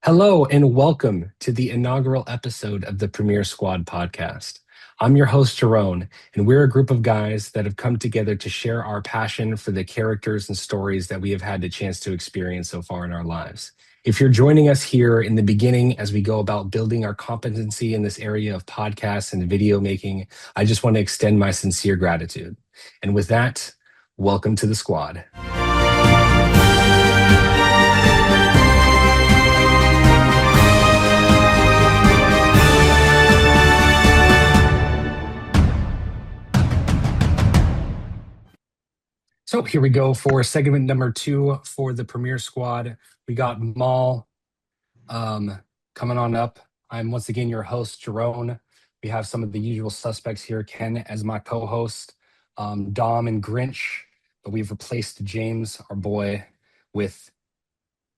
Hello and welcome to the inaugural episode of the Premier Squad podcast. I'm your host, Jerome, and we're a group of guys that have come together to share our passion for the characters and stories that we have had the chance to experience so far in our lives. If you're joining us here in the beginning as we go about building our competency in this area of podcasts and video making, I just want to extend my sincere gratitude. And with that, welcome to the squad. So here we go for segment number 2 for the Premier Squad. We got Maul coming on up. I'm once again your host, Jerome. We have some of the usual suspects here. Ken as my co-host, Dom and Grinch, but we've replaced James, our boy, with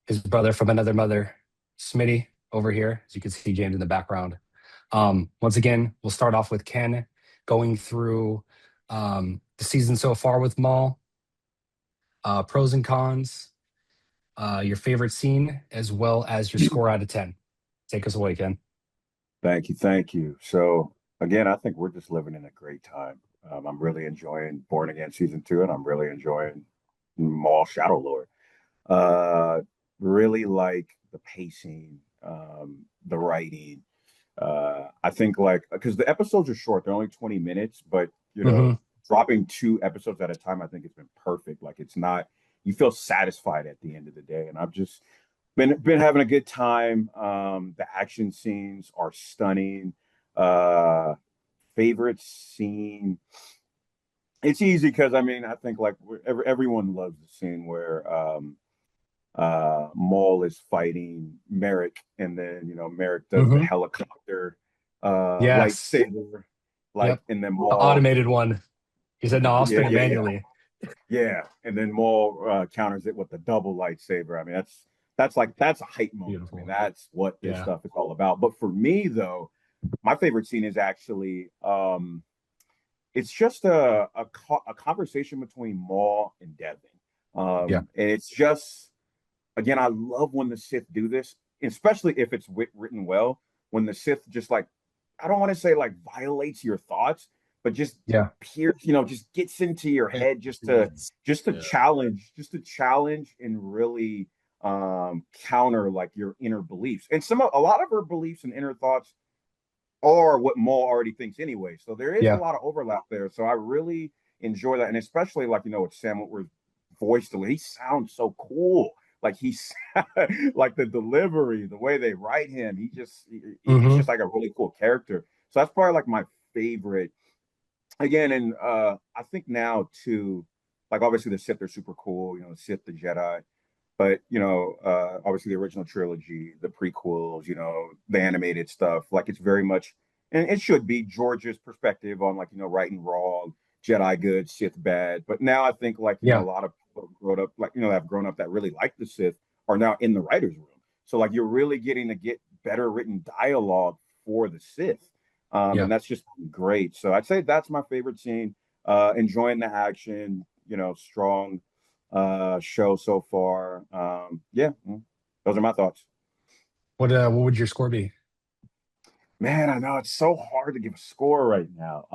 his brother from another mother, Smitty, over here. As you can see, James in the background. Once again, we'll start off with Ken going through the season so far with Maul. Pros and cons, your favorite scene, as well as your score out of 10. Take us away, Ken. Thank you. Thank you. So, again, I think we're just living in a great time. I'm really enjoying Born Again season 2, and I'm really enjoying Maul Shadowlord. Really like the pacing, the writing. I think like because the episodes are short, they're only 20 minutes, but dropping 2 episodes at a time, I think it's been perfect. Like it's not, you feel satisfied at the end of the day, and I've just been having a good time. The action scenes are stunning. Uh, Favorite scene. It's easy because I think like everyone loves the scene where Maul is fighting Merrick, and then Merrick does the helicopter Yes. lightsaber, Yep. and then The Maul. automated one. He said, no, I'll Yeah, spin it yeah, yeah. manually. Yeah, and then Maul counters it with the double lightsaber. I mean, that's a hype moment. I mean, Beautiful. that's what this Yeah. stuff is all about. But for me, though, my favorite scene is actually it's just a conversation between Maul and Devin, Yeah. and it's just again, I love when the Sith do this, especially if it's written well. When the Sith just like, I don't want to say like violates your thoughts, but just Yeah. just gets into your head just to challenge and really counter like your inner beliefs. And a lot of her beliefs and inner thoughts are what Maul already thinks anyway. So there is a Yeah. lot of overlap there. So I really enjoy that, and especially like with Sam Witwer's voice delay, he sounds so cool. Like he's like the delivery, the way they write him, he's hmm just like a really cool character. So that's probably like my favorite. Again, and I think now too, like obviously the Sith are super cool, the Sith, the Jedi, but obviously the original trilogy, the prequels, the animated stuff, like it's very much, and it should be George's perspective on like right and wrong, Jedi good, Sith bad. But now I think like a Yeah. lot of people grown up, like that have grown up that really like the Sith are now in the writers' room. So like you're really getting to get better written dialogue for the Sith, Yeah. and that's just great. So I'd say that's my favorite scene. Enjoying the action, strong show so far. Yeah, those are my thoughts. What would your score be? Man, I know it's so hard to give a score right now.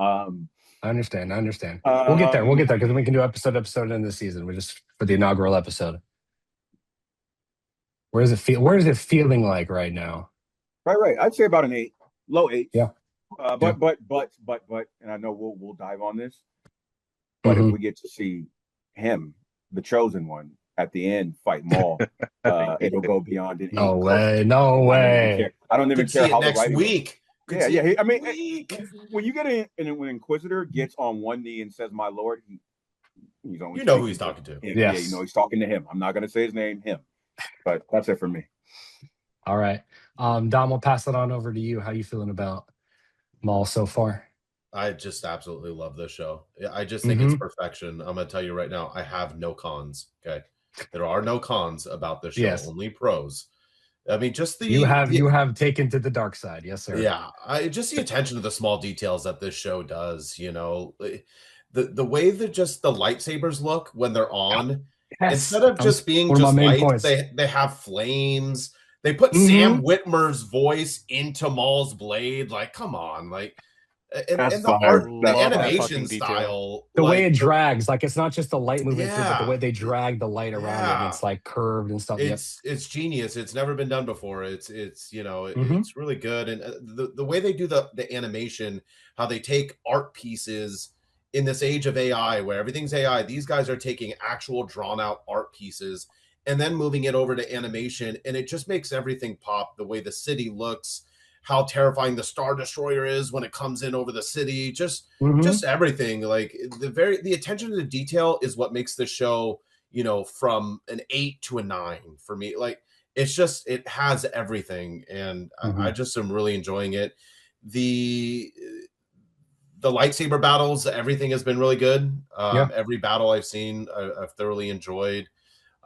I understand. I understand. We'll get there. We'll Um, get there because we can do episode in the season. We're just for the inaugural episode. Where does it feel? Where is it feeling like right now? right. I'd say about an 8, low 8s. Yeah. Uh, Yeah. but, and I know we'll dive on this. But if hmm we get to see him, the chosen one, at the end fight Maul, it'll go beyond an No 8 way. comfortably. No I don't even way. care. I don't even Could care see it how the next writing goes. week. Could Yeah, see yeah. it I mean, next week. when you get in, and when Inquisitor gets on one knee and says, "My Lord," he's only You know who speaking he's talking to. him. Yeah, Yes. he's talking to him. I'm not gonna say his name, him. But that's it for me. All right. Dom, we'll pass it on over to you. How you feeling about Maul so far? I just absolutely love this show. I just think it's hmm perfection. I'm going to tell you right now, I have no cons. Okay. There are no cons about this show, Yes. only pros. I mean, just You have taken to the dark side. Yes, sir. yeah, I just the attention to the small details that this show does, the way that just the lightsabers look when they're on, Yes. instead of That was just being one of my just main lights, points. they have flames. They put Mm-hmm. Sam Whitmer's voice into Maul's blade. Like, come on, like, That's and the fire. art, the That's Love that fire. animation fucking detail. style, The way like, it drags, like it's not just the light moving through, but the way yeah, they drag the light around it, and yeah. it's like curved and stuff. Yep. It's genius. It's never been done before. It's Mm-hmm. it's really good, and the way they do the animation, how they take art pieces in this age of AI where everything's AI. These guys are taking actual drawn out art pieces and then moving it over to animation, and it just makes everything pop. The way the city looks, how terrifying the Star Destroyer is when it comes in over the city, Mm-hmm. just everything. Like the attention to the detail is what makes the show, from an 8 to a 9 for me. Like, it's just, it has everything, and I Mm-hmm. just am really enjoying it. The lightsaber battles, everything has been really good. Yeah. Every battle I've seen, I've thoroughly enjoyed.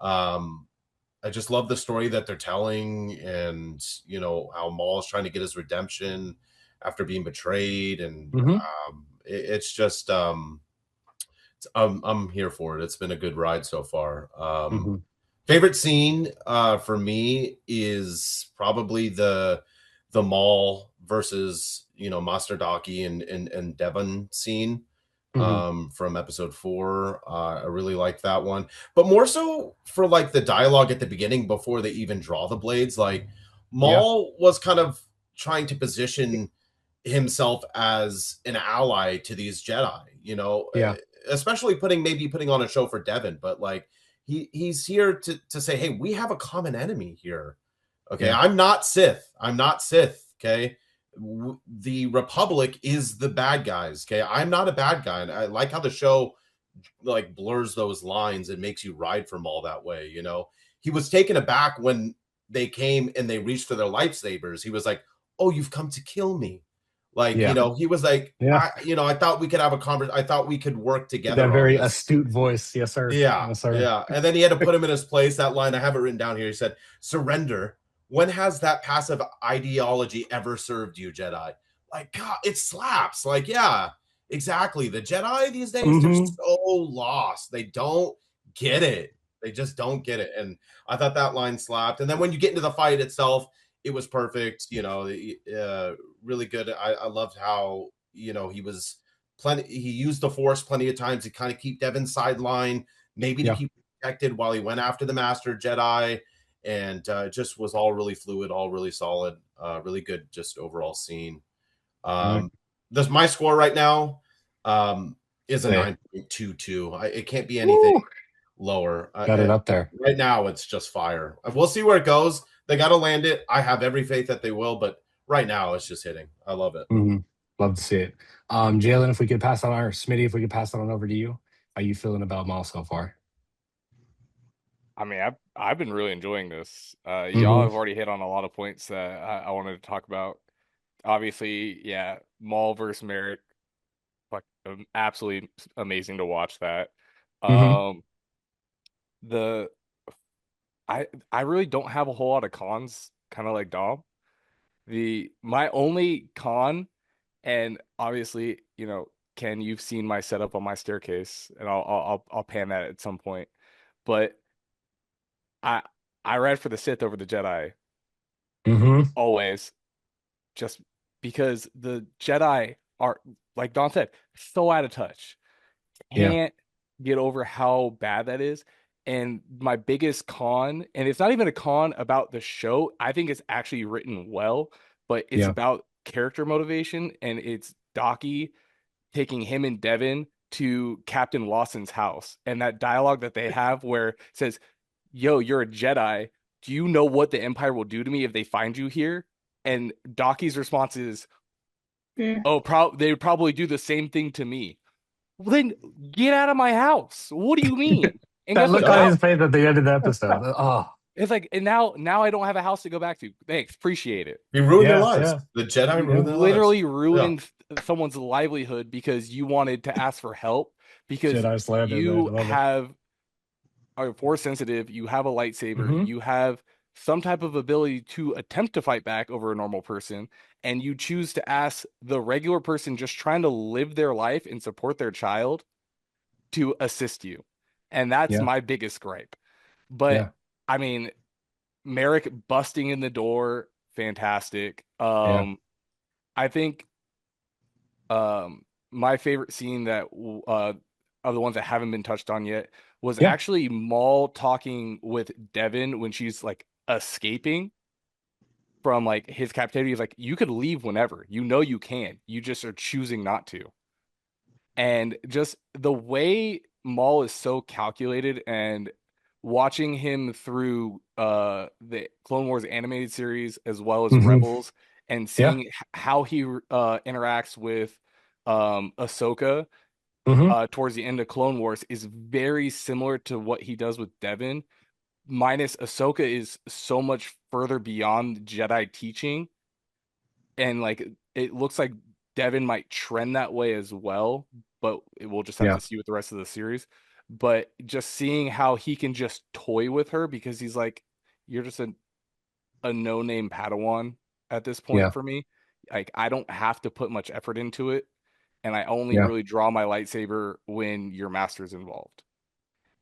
Um, I just love the story that they're telling, and how Maul is trying to get his redemption after being betrayed, and Mm-hmm. it's just I'm here for it. It's been a good ride so far. Mm-hmm. Favorite scene for me is probably the Maul versus Master Daki and Devon scene Mm-hmm. from episode 4. I really liked that one, but more so for like the dialogue at the beginning before they even draw the blades. Like, Yeah. Maul was kind of trying to position himself as an ally to these Jedi, Yeah. especially putting on a show for Devin, but like he's here to say, hey, we have a common enemy here. Okay, Yeah. I'm not Sith. I'm not Sith. Okay, the Republic is the bad guys. Okay, I'm not a bad guy, and I like how the show like blurs those lines and makes you ride for Maul that way. He was taken aback when they came and they reached for their lightsabers. He was like, "Oh, you've come to kill me." Like, Yeah. he was like, Yeah. I thought we could have a conversation. I thought we could work That together on very this. astute voice. Yes, sir. Yeah, Yes, sir. yeah. And then he had to put him in his place. That line, I have it written down here. He said, "Surrender. When has that passive ideology ever served you, Jedi?" Like, God, it slaps. Like, yeah, exactly. The Jedi these days, they're Mm-hmm. so lost. They don't get it. They just don't get it. And I thought that line slapped. And then when you get into the fight itself, it was perfect. Really good. I loved how, he was he used the force plenty of times to kind of keep Devin's sideline, maybe to Yeah. keep protected while he went after the Master Jedi, and it just was all really fluid, all really solid, really good, just overall scene. Yeah. This my score right now is a Say it. 9.22. It can't be anything Woo! lower. Got it up there. Right now, it's just fire. We'll see where it goes. They got to land it. I have every faith that they will, but right now, it's just hitting. I love it. Mm-hmm. Love to see it. Jalen, if we could pass on or Smitty, if we could pass on over to you. How you feeling about Maul so far? I mean, I've been really enjoying this. Y'all Mm-hmm. have already hit on a lot of points that I wanted to talk about. Obviously, yeah, Maul versus Merrick, like absolutely amazing to watch that. Mm-hmm. Um, the I really don't have a whole lot of cons, kind of like Dom. My only con, and obviously, Ken, you've seen my setup on my staircase, and I'll pan that at some point. But I I read for the Sith over the Jedi Mm-hmm. always, just because the Jedi are, like Don said, so out of touch. Yeah. Can't get over how bad that is. And my biggest con, and it's not even a con about the show, I think it's actually written well, but it's Yeah. about character motivation, and it's Docky taking him and Devin to Captain Lawson's house. And that dialogue that they have where it says, "Yo, you're a Jedi. Do you know what the Empire will do to me if they find you here?" And Docky's response is, Yeah. "Oh, they would probably do the same thing to me." Well, then get out of my house. What do you mean? And That guess what? look on No, Now his face at the end of the episode. Oh, it's like, and now I don't have a house to go back to. Thanks, appreciate it. you ruined their yeah. lives. Yeah. The Jedi You Yeah. ruined their lives. literally Yeah. ruined someone's livelihood because you wanted to ask for help because Jedi slander, man. you Love it. are force sensitive, you have a lightsaber, Mm-hmm. you have some type of ability to attempt to fight back over a normal person, and you choose to ask the regular person just trying to live their life and support their child to assist you. And that's Yeah. my biggest gripe. But Yeah. I mean, Merrick busting in the door, fantastic. Yeah. I think my favorite scene that of the ones that haven't been touched on yet was Yeah. actually Maul talking with Devin when she's like escaping from like his captivity. He's like, you could leave whenever. You know you can. You just are choosing not to. And just the way Maul is so calculated, and watching him through the Clone Wars animated series as well as Hmm. Rebels, and Yeah. seeing how he interacts with Ahsoka Hmm. towards the end of Clone Wars is very similar to what he does with Devin, minus Ahsoka is so much further beyond Jedi teaching, and like it looks like Devin might trend that way as well, but we'll just have Yeah. to see with the rest of the series. But just seeing how he can just toy with her, because he's like, you're just a no-name Padawan at this point Yeah. for me. Like I don't have to put much effort into it, and I only Yeah. really draw my lightsaber when your master's involved.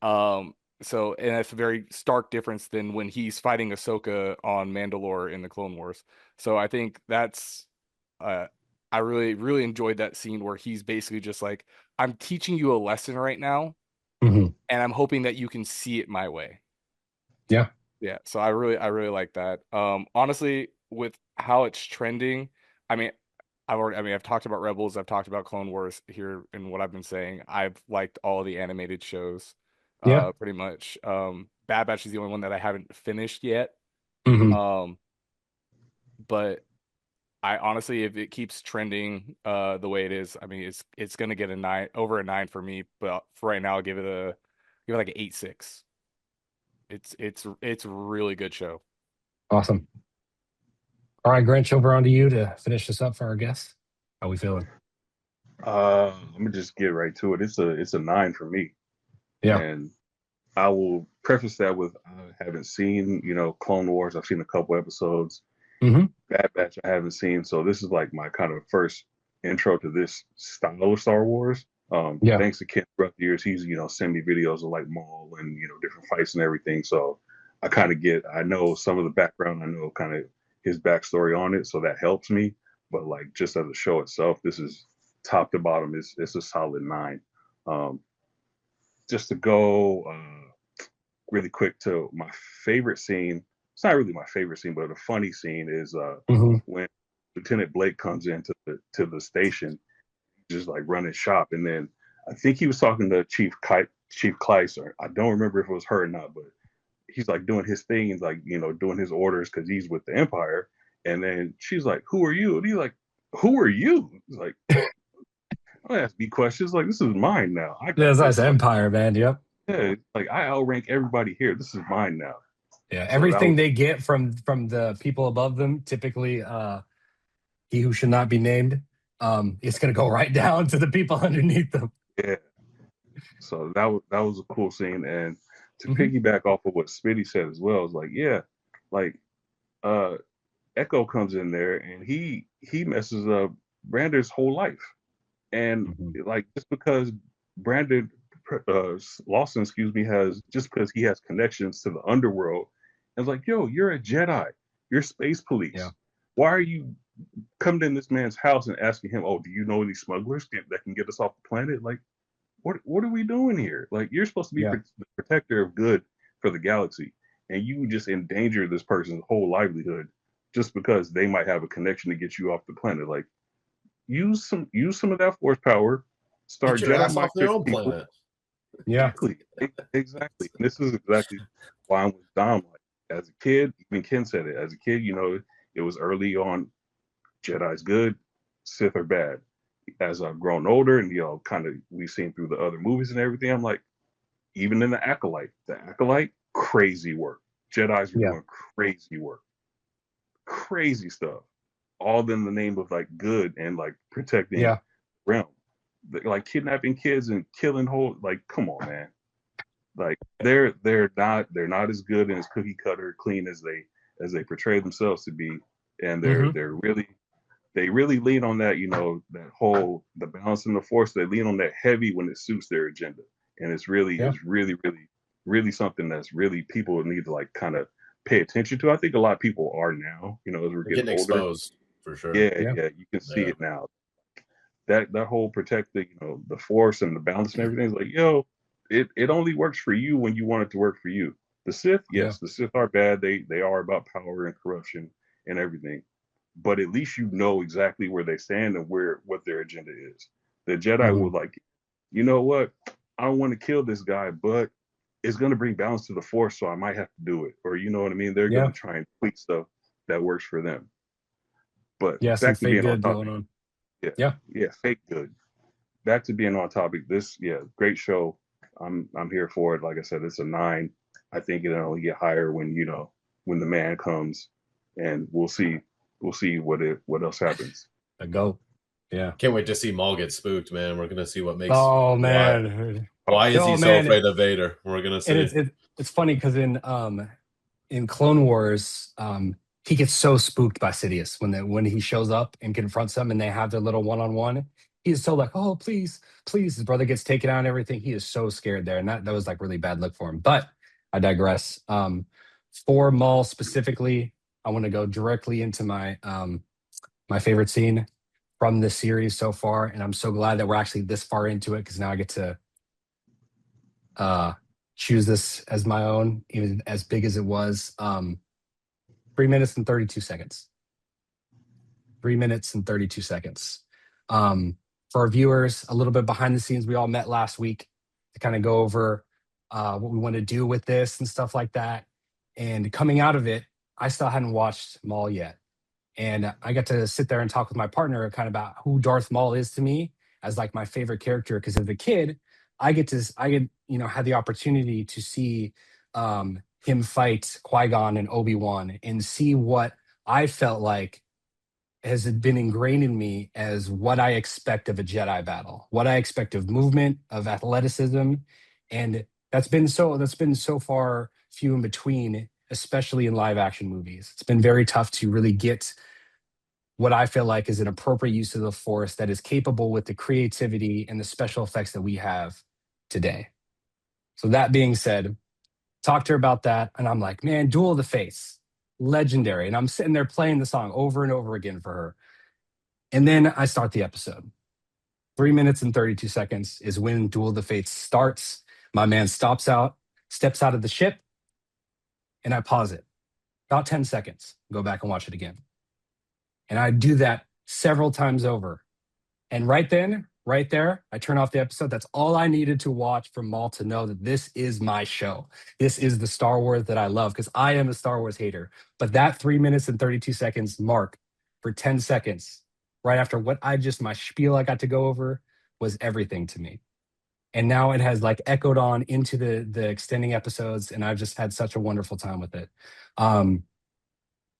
Um, so and that's a very stark difference than when he's fighting Ahsoka on Mandalore in the Clone Wars. So I think that's uh I really, really enjoyed that scene where he's basically just like, I'm teaching you a lesson right now, Hmm. and I'm hoping that you can see it my way. Yeah. Yeah, so I really like that. Honestly, with how it's trending, I mean, I've talked about Rebels, I've talked about Clone Wars here in what I've been saying. I've liked all of the animated shows, Yeah. pretty much. Bad Batch is the only one that I haven't finished yet. Hmm. Um, but I honestly, if it keeps trending the way it is, I mean, it's gonna get a 9, over a 9 for me. But for right now, I'll give it like an 8.6. It's a really good show. Awesome. All right, Grinch, over onto you to finish this up for our guests. How we feeling? Let me just get right to it. It's a 9 for me, Yeah. and I will preface that with I haven't seen Clone Wars. I've seen a couple episodes. Hmm. Bad Batch I haven't seen, so this is like my kind of first intro to this style of Star Wars. Yeah. Thanks to Ken throughout the years, he's send me videos of like Maul and different fights and everything. So I know some of the background, I know kind of his backstory on it, so that helps me. But like just as a show itself, this is top to bottom. It's a solid 9. Um, just to go really quick to my favorite scene. It's not really my favorite scene, but a funny scene is Hmm. when Lieutenant Blake comes into the station, just like running shop, and then I think he was talking to Chief Kleiser. I don't remember if it was her or not, but he's like doing his thing, and like doing his orders because he's with the Empire. And then she's like, "Who are you?" And he's like, "Who are you?" He's like, "Don't ask me questions. Like this is mine now. I Yeah, got it's nice this. Like, Empire, man. Yep. yeah, like I outrank everybody here. This is mine now." Yeah. So that Everything was they get from the people above them, typically he who should not be named, it's gonna go right down to the people underneath them. yeah. So that was a cool scene. And to Hmm. piggyback off of what Spitty said as well, is like, yeah, like uh Echo comes in there and he messes up Brandon's whole life. And Hmm. like just because Brandon Lawson, excuse me, has just because he has connections to the underworld, it's like, yo, you're a Jedi, you're space Yeah. police. Why are you coming in this man's house and asking him, oh, do you know any smugglers that can get us off the planet? Like, what are we doing here? Like, you're supposed to be Yeah. the protector of good for the galaxy, and you just endanger this person's whole livelihood just because they might have a connection to get you off the planet. Like, use some of that force power, Get start your Jedi ass mind off their tricking own people. planet. Yeah. Exactly, exactly. And this is exactly why I'm with Dom. Like, as a kid, even Ken said it. As a kid, it was early on. Jedi's good, Sith are bad. As I've grown older, and kind of we've seen through the other movies and everything, I'm like, even in the Acolyte, crazy work. Jedi's were Yeah. doing crazy work, crazy stuff, all in the name of like good and like protecting Yeah. realm. Like kidnapping kids and killing whole. Like, come on, man. Like they're not as good and as cookie cutter clean as they portray themselves to be, and Hmm. they really lean on that, that whole the balance in the force. They lean on that heavy when it suits their agenda, and it's really Yeah. really really really something that's really people need to like kind of pay attention to. I think a lot of people are now, as we're They're getting getting older. exposed for sure. Yeah, Yeah. yeah, you can see Yeah. it now. That whole protect the force and the balance and everything is like, it only works for you when you want it to work for you. The Sith, Yeah. yes, the Sith are bad. They are about power and corruption and everything. But at least you know exactly where they stand and what their agenda is. The Jedi will like, you know what? I don't want to kill this guy, but it's going to bring balance to the force, so I might have to do it. Or you know what I mean? They're going Yeah. to try and tweak stuff that works for them. But Yeah. Some back to fake being on good going topic. on. Yeah, Yeah. yeah, fake good. Back to being on topic. Great show. I'm here for it. Like I said, it's a 9. I think it'll only get higher when the man comes, and we'll see what else happens. A go. Yeah. Can't wait to see Maul get spooked, man. We're gonna see what makes Oh why man. why is Oh he so man. afraid of Vader? We're gonna And see. it's funny because in Clone Wars, he gets so spooked by Sidious when he shows up and confronts them and they have their little one-on-one. He is so like, oh please, please. His brother gets taken out and everything. He is so scared there, and that was like really bad look for him. But I digress. For Maul specifically, I want to go directly into my favorite scene from this series so far, and I'm so glad that we're actually this far into it because now I get to choose this as my own, even as big as it was. 3 minutes and 32 seconds. 3 minutes and 32 seconds. For our viewers, a little bit behind the scenes, we all met last week to kind of go over what we want to do with this and stuff like that. And coming out of it, I still hadn't watched Maul yet. And I got to sit there and talk with my partner kind of about who Darth Maul is to me as like my favorite character. Because as a kid, had the opportunity to see him fight Qui-Gon and Obi-Wan and see what I felt like has been ingrained in me as what I expect of a Jedi battle, what I expect of movement, of athleticism, and that's been so far few in between, especially in live action movies. It's been very tough to really get what I feel like is an appropriate use of the Force that is capable with the creativity and the special effects that we have today. So that being said, talked to her about that, and I'm like, man, Duel of the Fates, legendary. And I'm sitting there playing the song over and over again for her. And then I start the episode. 3 minutes and 32 seconds is when Duel of the Fates starts. My man steps out of the ship, and I pause it. About 10 seconds, go back and watch it again. And I do that several times over. And right there, I turn off the episode. That's all I needed to watch from Maul to know that this is my show. This is the Star Wars that I love because I am a Star Wars hater. But that 3 minutes and 32 seconds mark for 10 seconds, right after my spiel I got to go over was everything to me. And now it has like echoed on into the extending episodes, and I've just had such a wonderful time with it.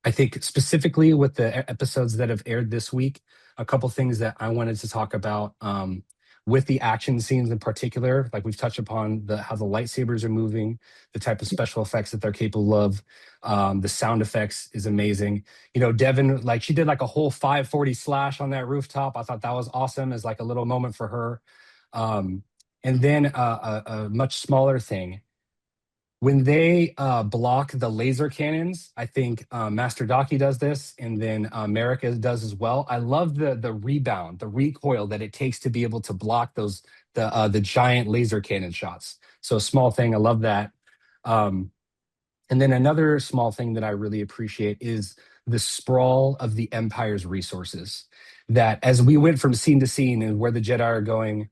I think specifically with the episodes that have aired this week, a couple things that I wanted to talk about with the action scenes in particular, like we've touched upon how the lightsabers are moving, the type of special effects that they're capable of. The sound effects is amazing. Devin, like she did like a whole 540 slash on that rooftop. I thought that was awesome as like a little moment for her. And then a much smaller thing. When they block the laser cannons, I think Master Daki does this, and then America does as well. I love the rebound, the recoil that it takes to be able to block the giant laser cannon shots. So a small thing, I love that. And then another small thing that I really appreciate is the sprawl of the Empire's resources. That as we went from scene to scene and where the Jedi are going,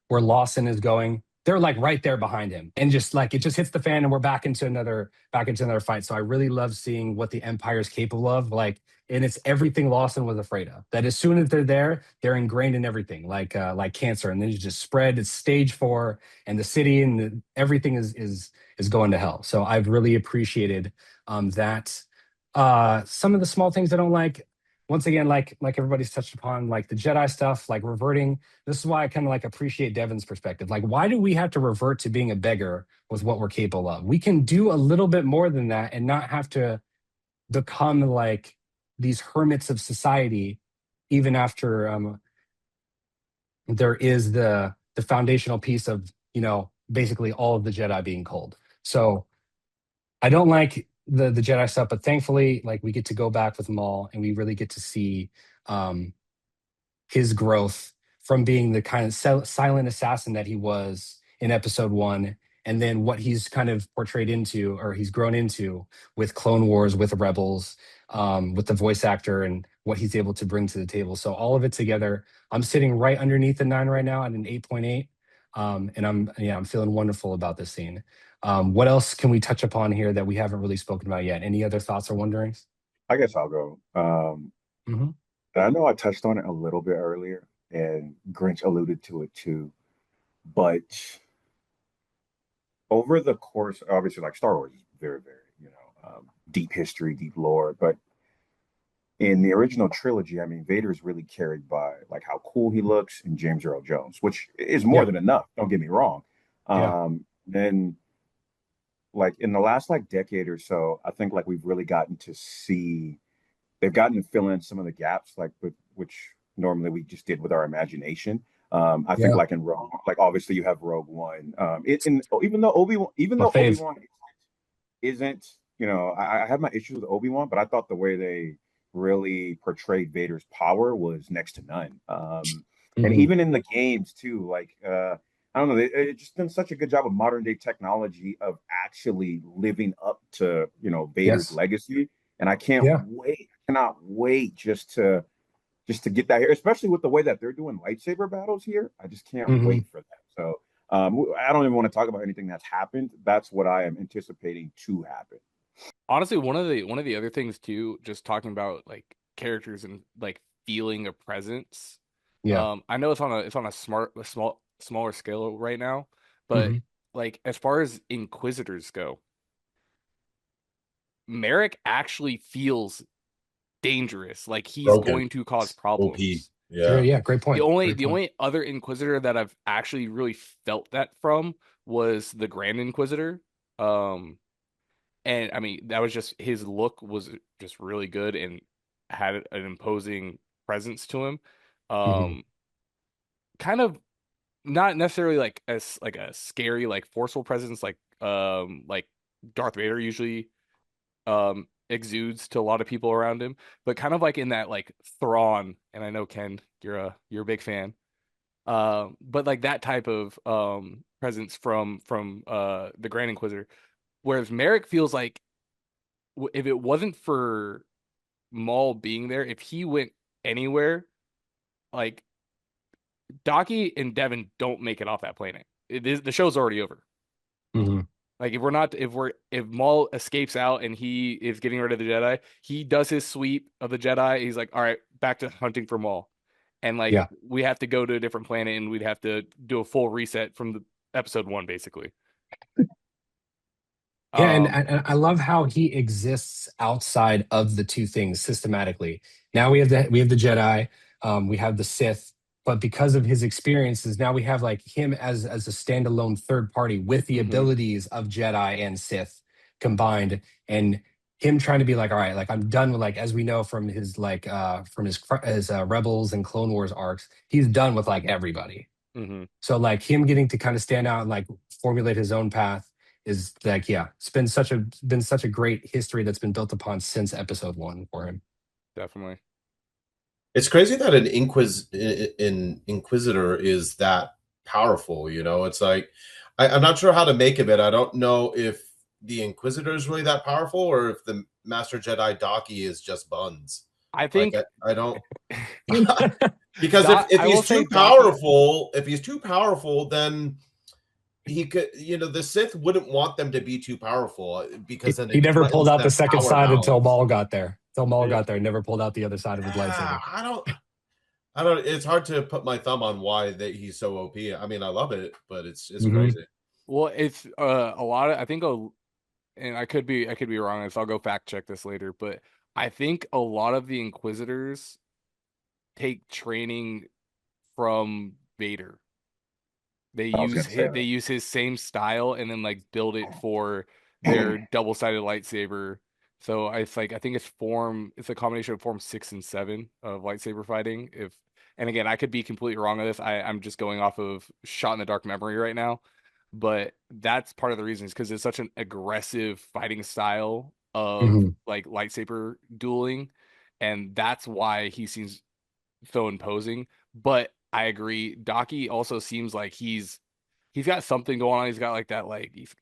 where Lawson is going, they're like right there behind him, and just like it just hits the fan, and we're back into another fight. So I really love seeing what the Empire is capable of. Like, and it's everything Lawson was afraid of. That as soon as they're there, they're ingrained in everything, like cancer, and then you just spread. It's stage 4, and the city and everything is going to hell. So I've really appreciated that. Some of the small things I don't like. Once again, like everybody's touched upon, like the Jedi stuff, like reverting. This is why I kind of like appreciate Devin's perspective. Like, why do we have to revert to being a beggar with what we're capable of? We can do a little bit more than that and not have to become like these hermits of society, even after there is the foundational piece of basically all of the Jedi being cold. So I don't like the Jedi stuff, but thankfully, like we get to go back with Maul, and we really get to see um, his growth from being the kind of silent assassin that he was in episode one, and then what he's kind of portrayed into, or he's grown into with Clone Wars, with Rebels, with the voice actor, and what he's able to bring to the table. So all of it together, I'm sitting right underneath the 9 right now at an 8.8. And I'm feeling wonderful about this scene. What else can we touch upon here that we haven't really spoken about yet? Any other thoughts or wonderings? I guess I'll go. Hmm. I know I touched on it a little bit earlier, and Grinch alluded to it too. But over the course, obviously, like Star Wars is very, very, deep history, deep lore. But in the original trilogy, I mean, Vader is really carried by like how cool he looks in James Earl Jones, which is more Yeah, than enough. Don't get me wrong. yeah, Then like in the last like decade or so, I think like we've really gotten to see they've gotten to fill in some of the gaps, like with which normally we just did with our imagination. I think yeah. like in Rogue, like obviously you have Rogue One. Even though My Obi fave. Wan isn't, I have my issues with Obi Wan, but I thought the way they really portrayed Vader's power was next to none. And Hmm. even in the games too, like I don't know, they just done such a good job of modern day technology of actually living up to Vader's Yes. legacy, and I can't Yeah. wait, cannot wait just to get that here, especially with the way that they're doing lightsaber battles here. I just can't Hmm. wait for that. So I don't even want to talk about anything that's happened. That's what I am anticipating to happen. Honestly, one of the other things too, just talking about like characters and like feeling a presence. Yeah. I know it's on a smaller scale right now, but Hmm. like as far as Inquisitors go, Merrick actually feels dangerous. Like he's Broken. going to cause OP. problems. Yeah. Yeah. Great The point. only Great the point. only other Inquisitor that I've actually really felt that from was the Grand Inquisitor. Um, and I mean that was just his look was just really good and had an imposing presence to him. Hmm. Um, kind of not necessarily like a scary like forceful presence like Darth Vader usually exudes to a lot of people around him, but kind of like in that like Thrawn, and I know Ken, you're a big fan. But like that type of presence from the Grand Inquisitor. Whereas Merrick feels like if it wasn't for Maul being there, if he went anywhere, like Docky and Devin don't make it off that planet. The show's already over. Hmm. Like if Maul escapes out and he is getting rid of the Jedi, he does his sweep of the Jedi. He's like, all right, back to hunting for Maul, and like Yeah. we have to go to a different planet and we'd have to do a full reset from the episode one, basically. Yeah, and, Um, and I love how he exists outside of the two things systematically. Now we have the Jedi, we have the Sith, but because of his experiences, now we have like him as a standalone third party with the mhm, abilities of Jedi and Sith combined, and him trying to be like, all right, like I'm done with like as we know from his Rebels and Clone Wars arcs, he's done with like everybody. mhm, So like him getting to kind of stand out and like formulate his own path is like, yeah, it's been such a great history that's been built upon since episode one for him. definitely. It's crazy that an Inquisitor is that powerful, you know? It's like I'm not sure how to make of it. I don't know if the Inquisitor is really that powerful or if the Master Jedi Daki is just buns. I Like think I don't because if I will he's say too Docky. powerful, if he's too powerful, then he could, the Sith wouldn't want them to be too powerful he, because then he it never pulled threatens out the that second power side until balance. Maul got there. Until Maul Yeah, got there, never pulled out the other side of his lightsaber. I don't. It's hard to put my thumb on why he's so OP. I mean, I love it, but it's Hmm. crazy. Well, it's a lot of I think and I could be wrong, so I'll go fact check this later, but I think a lot of the Inquisitors take training from Vader. I was gonna say They that. use his same style and then like build it for their double-sided lightsaber. So I think it's a combination of form 6 and 7 of lightsaber fighting. And again, I could be completely wrong on this. I'm just going off of shot in the dark memory right now. but that's part of the reason is because it's such an aggressive fighting style of Mhm. like lightsaber dueling, and that's why he seems so imposing. But I agree, Daki also seems like he's got something going on. He's got like that he's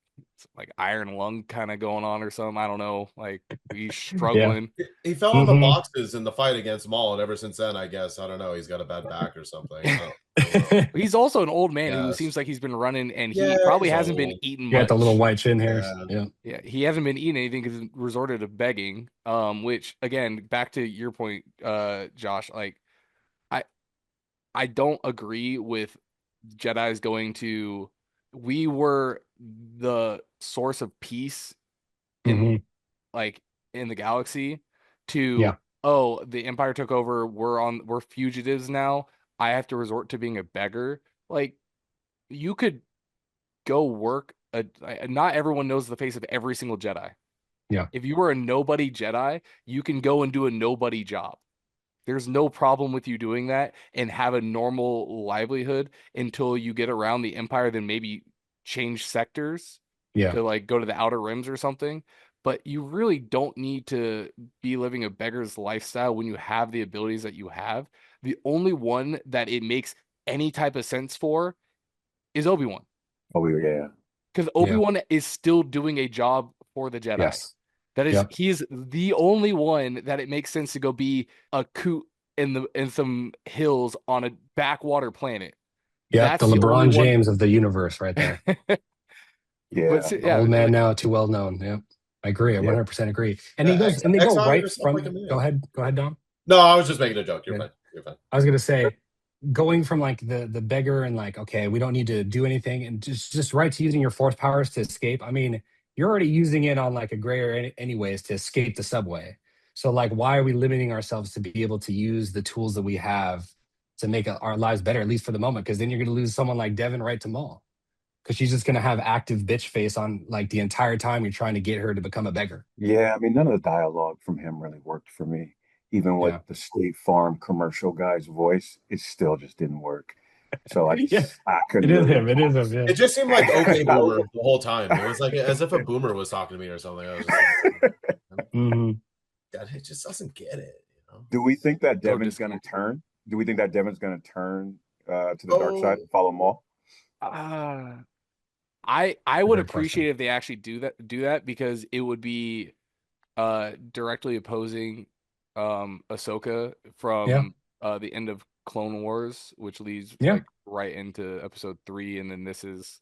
like iron lung kind of going on or something. I don't know. Like he's Yeah. struggling. He fell on the Mhm. boxes in the fight against Maul, and ever since then, I guess I don't know. He's got a bad back or something. I don't know. He's also an old man who Yes. seems like he's been running and Yeah, he probably he's hasn't been old. eating You got the little much. white chin hairs. Yeah. Yeah. Yeah, he hasn't been eating anything because he resorted to begging. Which again, back to your point, Josh, like I I don't agree with Jedi's going to we were the source of peace in Mhm. like in the galaxy Yeah. to oh, the Empire took over, we're fugitives now. I have to resort to being a beggar. Like you could go work not everyone knows the face of every single Jedi. Yeah. If you were a nobody Jedi, you can go and do a nobody job. There's no problem with you doing that and have a normal livelihood until you get around the Empire, then maybe change sectors Yeah. to like go to the outer rims or something. But you really don't need to be living a beggar's lifestyle when you have the abilities that you have. The only one that it makes any type of sense for is Obi-Wan. Oh, yeah. Because Yeah. Obi-Wan is still doing a job for the Jedi. Yes. That is, Yep. he is the only one that it makes sense to go be a coot in some hills on a backwater planet. Yep. The That's the only LeBron one. James of the universe right there. Yeah. Yeah, Old man now, too well known. Yep. I agree. I Yeah. 100% agree. And Yeah, they go exile right yourself like a from, man. go ahead. Go ahead, Dom. No, I was just making a joke. You're Yeah. fine. You're fine. I was going to say, going from like the beggar and like, okay, we don't need to do anything and just right to using your force powers to escape. I mean, you're already using it on like a grayer anyways to escape the subway. So like, why are we limiting ourselves to be able to use the tools that we have to make our lives better, at least for the moment? Because then you're going to lose someone like Devin right to Maul, because she's just going to have active bitch face on like the entire time you're trying to get her to become a beggar. Yeah. I mean, none of the dialogue from him really worked for me. Even with Yeah. the State Farm commercial guy's voice, it still just didn't work. So Yeah. I couldn't It is really. him. It is him. It Yeah. just seemed like okay boomer the whole time. It was like as if a boomer was talking to me or something. I was just like, Hmm. God, it just doesn't get it, you know. Do we think that so Devin's going to disconnected. turn? Do we think that Devin's going to turn to the dark side Oh, and follow Maul? Uh, I would Great question. appreciate if they actually do that because it would be directly opposing Ahsoka Yeah. from the end of Clone Wars, which leads Yeah. like right into episode 3, and then this is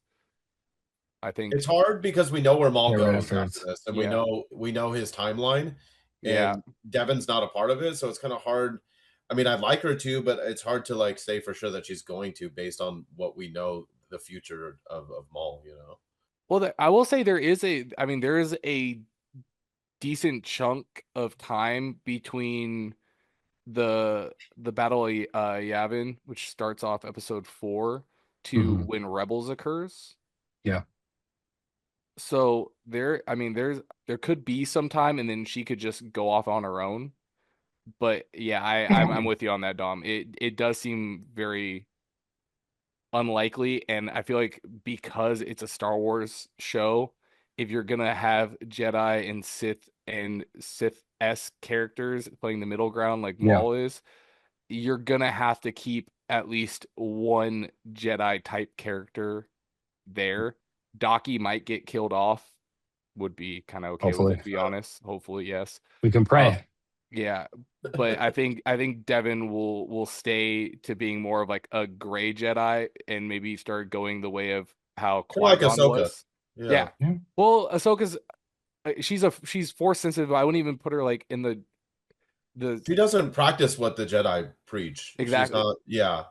I think it's hard because we know where Maul Yeah. Right goes after after it's. this, and yeah, we know his timeline, yeah. and Devin's not a part of it, so it's kind of hard. I mean, I'd like her to, but it's hard to like say for sure that she's going to based on what we know the future of Maul, you know. Well, I will say there is there is a decent chunk of time between the Battle of Yavin, which starts off episode 4, to Mhm. when Rebels occurs. Yeah. So there could be some time, and then she could just go off on her own. But yeah, I'm with you on that, Dom. It does seem very unlikely, and I feel like because it's a Star Wars show, if you're gonna have Jedi and Sith-esque characters playing the middle ground like Yeah. Maul is, you're gonna have to keep at least one Jedi type character there. Daki might get killed off. Would be kind of okay with it, Hopefully, to be honest. Hopefully, yes. we can Um, pray. yeah, but I think Devin will stay to being more of like a gray Jedi and maybe start going the way of how Kind of like Qui-Gon Ahsoka. was. Yeah. Yeah. Yeah. Well, Ahsoka's she's force sensitive. I wouldn't even put her like in the She doesn't practice what the Jedi preach. She's exactly. not, yeah.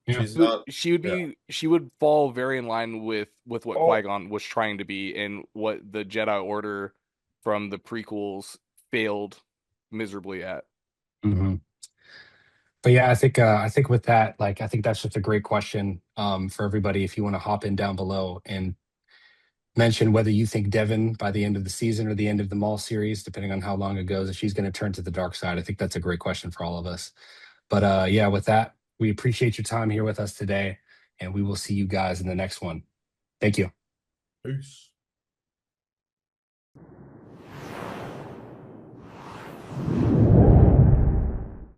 Yeah. She's not, yeah. She would fall very in line with what Oh, Qui-Gon was trying to be and what the Jedi Order from the prequels failed miserably at. Hmm. But yeah, I think with that, like, I think that's just a great question for everybody. If you want to hop in down below and mention whether you think Devin by the end of the season or the end of the Maul series, depending on how long it goes, if she's going to turn to the dark side. I think that's a great question for all of us. But yeah, with that, we appreciate your time here with us today, and we will see you guys in the next one. Thank you. Peace.